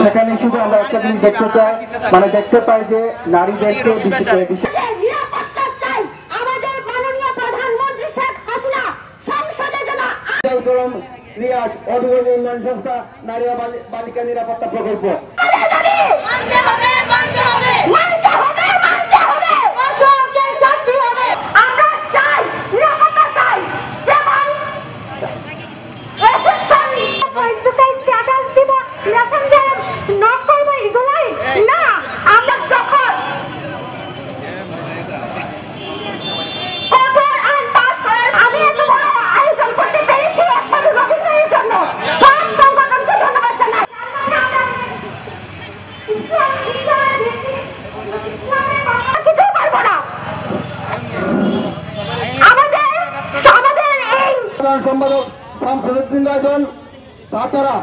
সেখানে শুধু আমরা একটা জিনিস দেখতে চাই, মানে দেখতে পাই যে নারীদেরকে রিয়াজ অভিযোগ উন্নয়ন সংস্থা নারী ও বালিকা নিরাপত্তা প্রকল্প সম্পাদক শামসুদ্দিন রাজন, তাছাড়া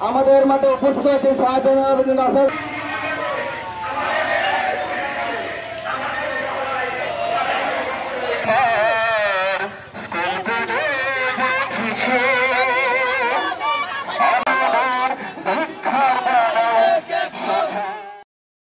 আমাদের মাঝে উপস্থিত হয়েছে শাহজাহান